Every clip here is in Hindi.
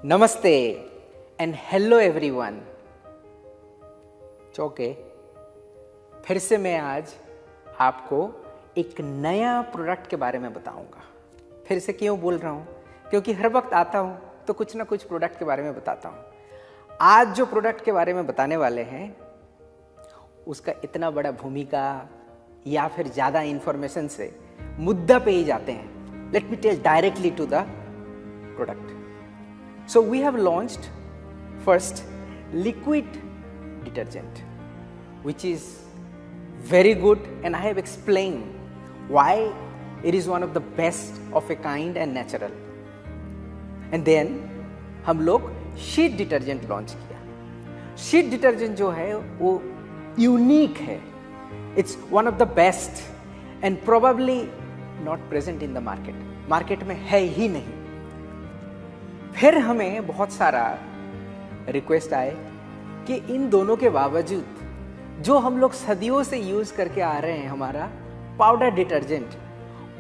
नमस्ते एंड हेलो एवरीवन। चौके फिर से मैं आज आपको एक नया प्रोडक्ट के बारे में बताऊंगा। फिर से क्यों बोल रहा हूं? क्योंकि हर वक्त आता हूं तो कुछ ना कुछ प्रोडक्ट के बारे में बताता हूं। आज जो प्रोडक्ट के बारे में बताने वाले हैं उसका इतना बड़ा भूमिका या फिर ज़्यादा इंफॉर्मेशन से मुद्दा पे ही जाते हैं। Let me tell directly to the product. So we have launched first liquid detergent, which is very good, and I have explained why it is one of the best of a kind and natural. And then हम लोग शीट डिटर्जेंट लॉन्च किया. शीट डिटर्जेंट जो है वो यूनिक है. It's one of the best and probably not present in the market. Market में है ही नहीं. फिर हमें बहुत सारा रिक्वेस्ट आए कि इन दोनों के बावजूद जो हम लोग सदियों से यूज करके आ रहे हैं हमारा पाउडर डिटर्जेंट,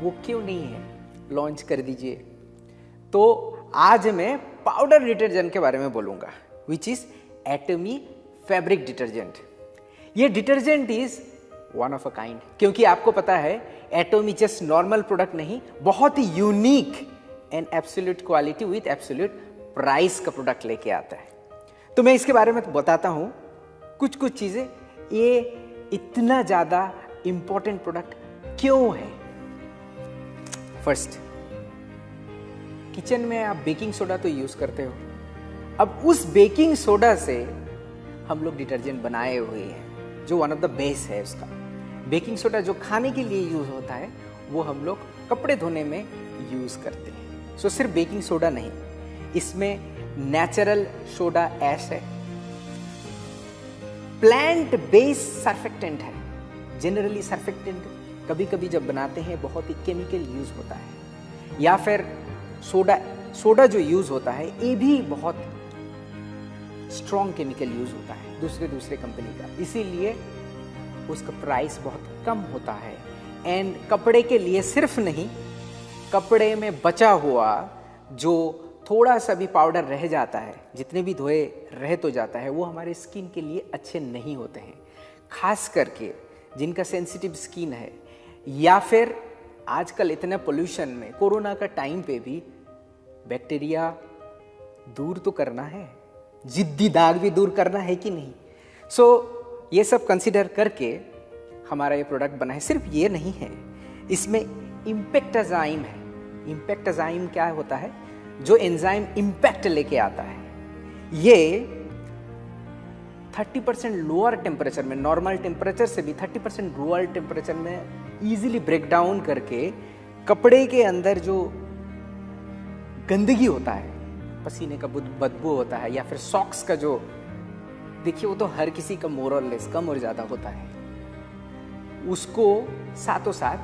वो क्यों नहीं है, लॉन्च कर दीजिए. तो आज मैं पाउडर डिटर्जेंट के बारे में बोलूंगा, विच इज एटमी फैब्रिक डिटर्जेंट. ये detergent is one of a kind, क्योंकि आपको पता है एटमी जस्ट नॉर्मल प्रोडक्ट नहीं, बहुत ही unique and absolute quality with absolute price का प्रोडक्ट लेके आता है. तो मैं इसके बारे में बताता हूं कुछ चीजें. ये इतना ज्यादा इंपॉर्टेंट प्रोडक्ट क्यों है. फर्स्ट, किचन में आप बेकिंग सोडा तो यूज करते हो. अब उस बेकिंग सोडा से हम लोग डिटर्जेंट बनाए हुए हैं जो वन ऑफ द बेस है उसका. बेकिंग सोडा जो खाने के लिए यूज होता है वो हम लोग कपड़े धोने में यूज करते हैं. सो सिर्फ बेकिंग सोडा नहीं, इसमें नेचुरल सोडा ऐश है, प्लांट बेस्ड सर्फेक्टेंट है. जनरली सर्फेक्टेंट कभी कभी जब बनाते हैं बहुत ही केमिकल यूज होता है, या फिर सोडा जो यूज होता है ये भी बहुत स्ट्रॉन्ग केमिकल यूज होता है दूसरे कंपनी का, इसीलिए उसका प्राइस बहुत कम होता है. एंड कपड़े के लिए सिर्फ नहीं, कपड़े में बचा हुआ जो थोड़ा सा भी पाउडर रह जाता है, जितने भी धोए रह तो जाता है, वो हमारे स्किन के लिए अच्छे नहीं होते हैं. खास करके जिनका सेंसिटिव स्किन है, या फिर आजकल इतने पोल्यूशन में कोरोना का टाइम पे भी बैक्टीरिया दूर तो करना है, जिद्दी दाग भी दूर करना है कि नहीं. सो ये सब कंसिडर करके हमारा ये प्रोडक्ट बना है. सिर्फ ये नहीं है, इसमें इम्पेक्टाजाइम है. इम्पेक्टाजाइम क्या होता है? जो एंजाइम इम्पैक्ट लेके आता है. ये 30% लोअर टेम्परेचर में, नॉर्मल टेम्परेचर से भी 30% लोअर टेम्परेचर में इजीली ब्रेक डाउन करके कपड़े के अंदर जो गंदगी होता है, पसीने का बदबू होता है, या फिर सॉक्स का जो, देखिए वो तो हर किसी का मोर और लेस कम और ज्यादा होता है, उसको साथों साथ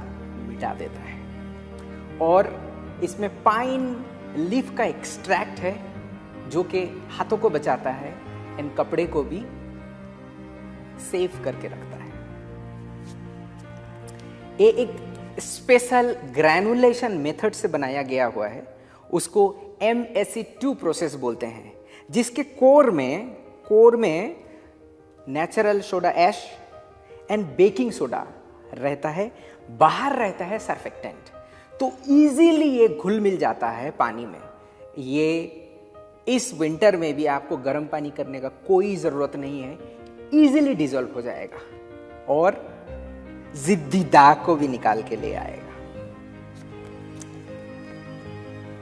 मिटा देता है. और इसमें पाइन लीफ का एक्सट्रैक्ट है जो कि हाथों को बचाता है एंड कपड़े को भी सेफ करके रखता है. ये एक स्पेशल ग्रैनुलेशन मेथड से बनाया गया हुआ है. उसको MSC2 प्रोसेस बोलते हैं, जिसके कोर में natural soda ash and baking soda रहता है, बाहर रहता है सर्फेक्टेंट. तो इजीली ये घुल मिल जाता है पानी में. ये इस विंटर में भी आपको गर्म पानी करने का कोई जरूरत नहीं है, इजीली डिसॉल्व हो जाएगा और जिद्दी दाग को भी निकाल के ले आएगा.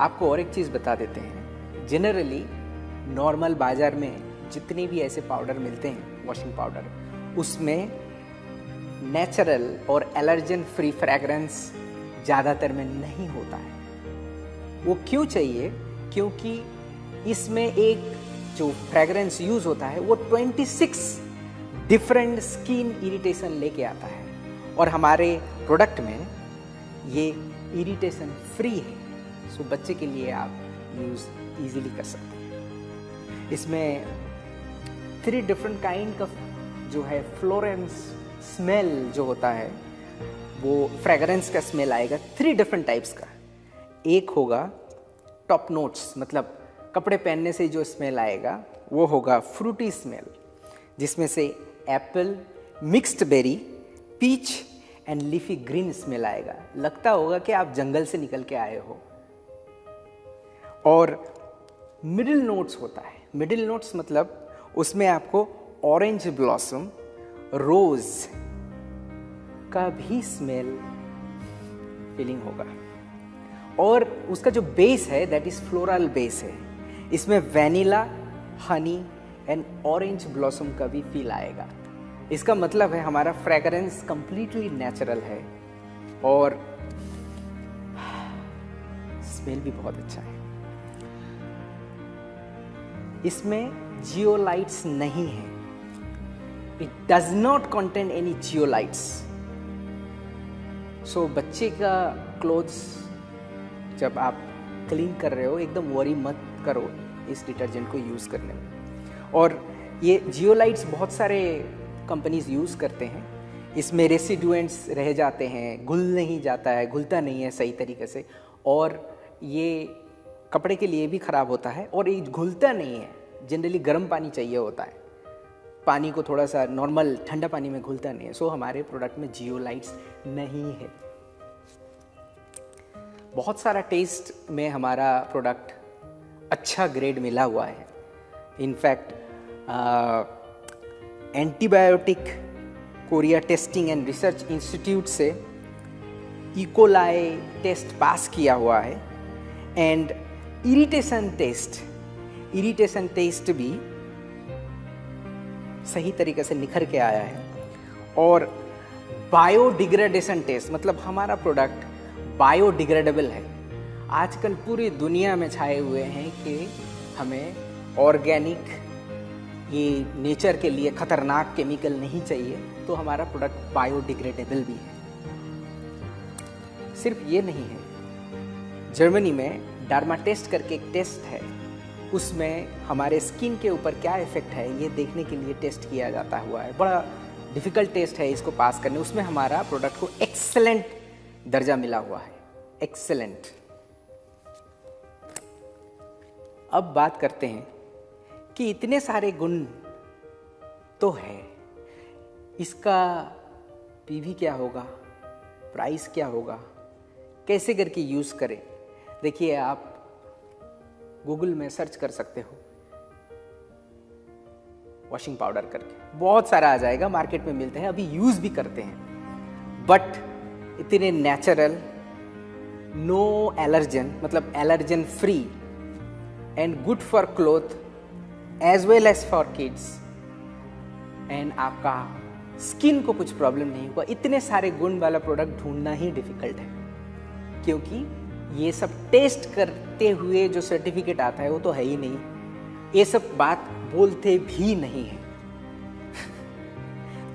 आपको और एक चीज बता देते हैं, जनरली नॉर्मल बाजार में जितने भी ऐसे पाउडर मिलते हैं, वॉशिंग पाउडर, उसमें नेचुरल और एलर्जन फ्री फ्रेग्रेंस ज़्यादातर में नहीं होता है. वो क्यों चाहिए? क्योंकि इसमें एक जो फ्रेग्रेंस यूज होता है वो 26 डिफरेंट स्किन इरिटेशन लेके आता है, और हमारे प्रोडक्ट में ये इरिटेशन फ्री है. सो बच्चे के लिए आप यूज इजीली कर सकते हैं. इसमें 3 डिफरेंट काइंड का जो है फ्लोरेंस स्मेल जो होता है, वो फ्रेगरेंस का स्मेल आएगा 3 डिफरेंट टाइप्स का. एक होगा टॉप नोट्स, मतलब कपड़े पहनने से जो स्मेल आएगा वो होगा फ्रूटी स्मेल, जिसमें से apple, mixed berry, peach and leafy green smell आएगा। लगता होगा कि आप जंगल से निकल के आए हो। और मिडिल नोट्स होता है। मिडिल नोट्स मतलब उसमें आपको ऑरेंज ब्लॉसम, रोज का भी स्मेल फीलिंग होगा। और उसका जो बेस है दैट इज फ्लोरल बेस है। इसमें vanilla, honey and orange blossom का भी फील आएगा। इसका मतलब है हमारा फ्रेगरेंस कंप्लीटली नेचुरल है और स्मेल भी बहुत अच्छा है। इसमें जियोलाइट्स नहीं है। It does not contain any zeolites. So बच्चे का क्लोथ्स जब आप क्लीन कर रहे हो एकदम वरी मत करो इस डिटर्जेंट को यूज़ करने में। और ये जियोलाइट्स बहुत सारे कंपनीज यूज़ करते हैं। इसमें रेसिडुएंट्स रह जाते हैं, घुल नहीं जाता है, घुलता नहीं है सही तरीके से, और ये कपड़े के लिए भी ख़राब होता है। और ये घुलता नहीं है, जनरली गर्म पानी चाहिए होता है, पानी को थोड़ा सा नॉर्मल ठंडा पानी में घुलता नहीं है। सो हमारे प्रोडक्ट में जियोलाइट्स नहीं है। बहुत सारा टेस्ट में हमारा प्रोडक्ट अच्छा ग्रेड मिला हुआ है। In fact antibiotic Korea testing and research institute से इकोलाई टेस्ट पास किया हुआ है। एंड इरिटेशन टेस्ट भी सही तरीके से निखर के आया है। और बायोडिग्रेडेशन टेस्ट मतलब हमारा प्रोडक्ट बायोडिग्रेडेबल है। आजकल पूरी दुनिया में छाए हुए हैं कि हमें ऑर्गेनिक, ये नेचर के लिए खतरनाक केमिकल नहीं चाहिए, तो हमारा प्रोडक्ट बायोडिग्रेडेबल भी है। सिर्फ ये नहीं है, जर्मनी में डर्मा टेस्ट करके एक टेस्ट है, उसमें हमारे स्किन के ऊपर क्या इफेक्ट है ये देखने के लिए टेस्ट किया जाता हुआ है। बड़ा डिफिकल्ट टेस्ट है इसको पास करने। उसमें हमारा प्रोडक्ट को एक्सेलेंट दर्जा मिला हुआ है, एक्सेलेंट। अब बात करते हैं कि इतने सारे गुण तो है, इसका पीवी क्या होगा, प्राइस क्या होगा, कैसे करके यूज़ करें। देखिए, आप गूगल में सर्च कर सकते हो वॉशिंग पाउडर करके, बहुत सारा आ जाएगा, मार्केट में मिलते हैं, अभी यूज़ भी करते हैं। बट इतने नेचुरल, नो एलर्जन, मतलब allergen free and good for cloth as well as for kids, and आपका स्किन को कुछ प्रॉब्लम नहीं होगा। इतने सारे गुण वाला प्रोडक्ट ढूंढना ही डिफिकल्ट है, क्योंकि ये सब टेस्ट करते हुए जो सर्टिफिकेट आता है वो तो है ही नहीं, ये सब बात बोलते भी नहीं है।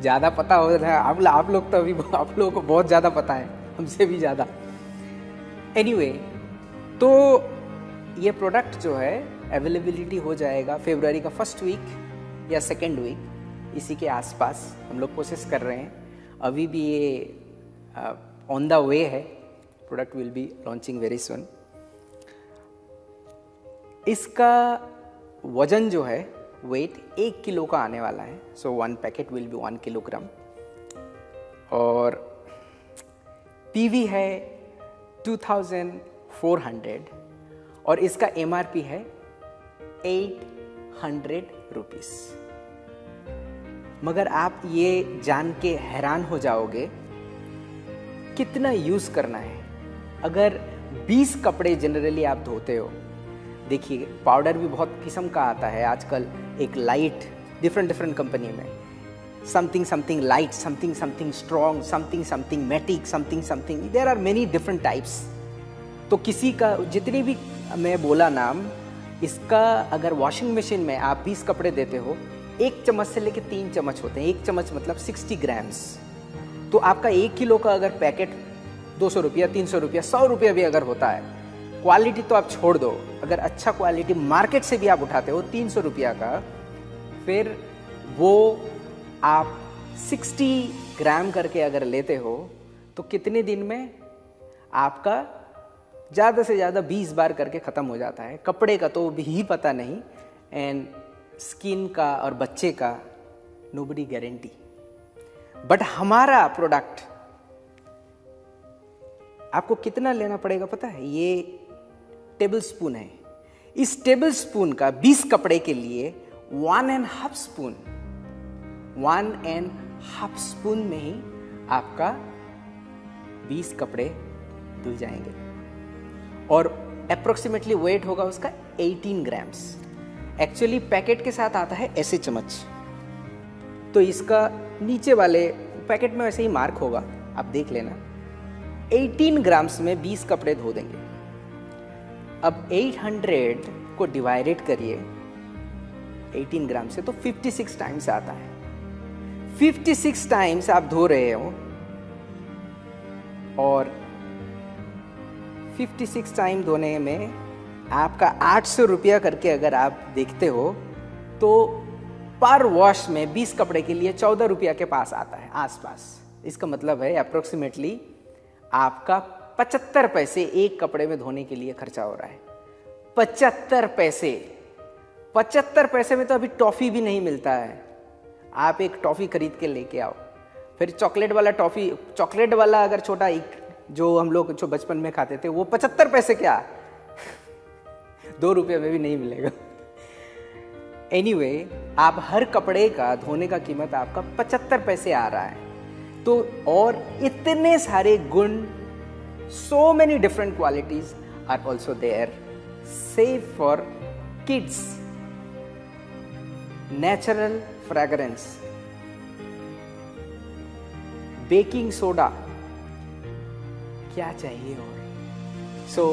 ज़्यादा पता हो रहा है आप लोग तो अभी आप लोगों को बहुत ज़्यादा पता है, हमसे भी ज़्यादा। एनीवे, तो ये प्रोडक्ट जो है अवेलेबिलिटी हो जाएगा फरवरी का फर्स्ट वीक या सेकेंड वीक, इसी के आसपास हम लोग कोशिश कर रहे हैं। अभी भी ये ऑन द वे है, product will be launching very soon. इसका वजन जो है, वेट 1 किलो का आने वाला है। सो 1 पैकेट विल बी 1 किलोग्राम। और पीवी है 2400 और इसका एमआरपी है 800 रुपीस। मगर आप ये जान के हैरान हो जाओगे कितना यूज करना है। अगर 20 कपड़े जनरली आप धोते हो, देखिए पाउडर भी बहुत किस्म का आता है आजकल, एक लाइट, डिफरेंट कंपनी में, something light, something strong, something मैटिक, something, there are many different types. तो किसी का जितनी भी मैं बोला नाम, इसका अगर वॉशिंग मशीन में आप 20 कपड़े देते हो, 1 चम्मच से लेके 3 चम्मच होते हैं। 1 चम्मच मतलब 60 ग्राम्स। तो आपका 1 किलो का अगर पैकेट 200 रुपया, 300 रुपया, 100 रुपया भी अगर होता है, क्वालिटी तो आप छोड़ दो, अगर अच्छा क्वालिटी मार्केट से भी आप उठाते हो 300 रुपया का, फिर वो आप 60 ग्राम करके अगर लेते हो तो कितने दिन में आपका ज़्यादा से ज़्यादा 20 बार करके ख़त्म हो जाता है। कपड़े का तो भी पता नहीं, एंड स्किन का और बच्चे का नोबडी गारंटी। बट हमारा प्रोडक्ट आपको कितना लेना पड़ेगा पता है? ये टेबल स्पून है। इस टेबल स्पून का 20 कपड़े के लिए 1.5 स्पून, 1.5 स्पून में ही आपका 20 कपड़े धुल जाएंगे। और अप्रोक्सीमेटली वेट होगा उसका 18 ग्राम्स। एक्चुअली पैकेट के साथ आता है ऐसे चम्मच, तो इसका नीचे वाले पैकेट में वैसे ही मार्क होगा, आप देख लेना। 18 ग्राम्स में 20 कपड़े धो देंगे। अब 800 को डिवाइडेड करिए 18 ग्राम से, तो 56 टाइम्स आता है। 56 टाइम्स आप धो रहे हो, और 56 टाइम धोने में आपका 800 रुपया करके अगर आप देखते हो तो पर वॉश में 20 कपड़े के लिए 14 रुपया के पास आता है आसपास। इसका मतलब है अप्रोक्सीमेटली आपका 75 पैसे एक कपड़े में धोने के लिए खर्चा हो रहा है। 75 पैसे। 75 पैसे में तो अभी टॉफी भी नहीं मिलता है। आप एक टॉफी खरीद के लेके आओ, फिर चॉकलेट वाला टॉफी, चॉकलेट वाला अगर छोटा जो हम लोग जो बचपन में खाते थे, वो 75 पैसे क्या 2 रुपये में भी नहीं मिलेगा। एनीवे, आप हर कपड़े का धोने का कीमत आपका 75 पैसे आ रहा है। तो और इतने सारे गुण, so many different qualities are also there, safe for kids, natural fragrance, baking soda, क्या चाहिए और। सो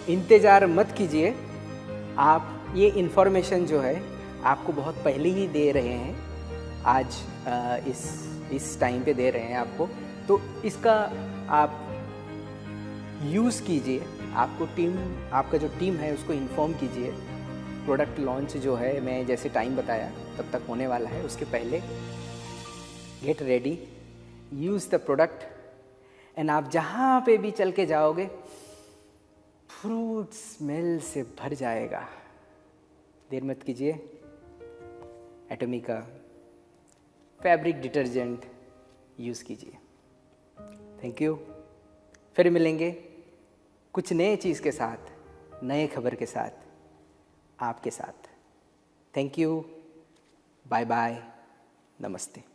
इंतजार मत कीजिए, आप ये इन्फॉर्मेशन जो है आपको बहुत पहले ही दे रहे हैं, आज इस टाइम पे दे रहे हैं आपको, तो इसका आप यूज़ कीजिए। आपका जो टीम है उसको इन्फॉर्म कीजिए। प्रोडक्ट लॉन्च जो है, मैं जैसे टाइम बताया तब तक होने वाला है, उसके पहले get ready, use the product, and आप जहाँ पे भी चल के जाओगे फ्रूट स्मेल से भर जाएगा। देर मत कीजिए, एटॉमिका फैब्रिक डिटर्जेंट यूज़ कीजिए। Thank you. फिर मिलेंगे कुछ नए चीज़ के साथ, नए खबर के साथ, आपके साथ। थैंक यू, बाय बाय, नमस्ते।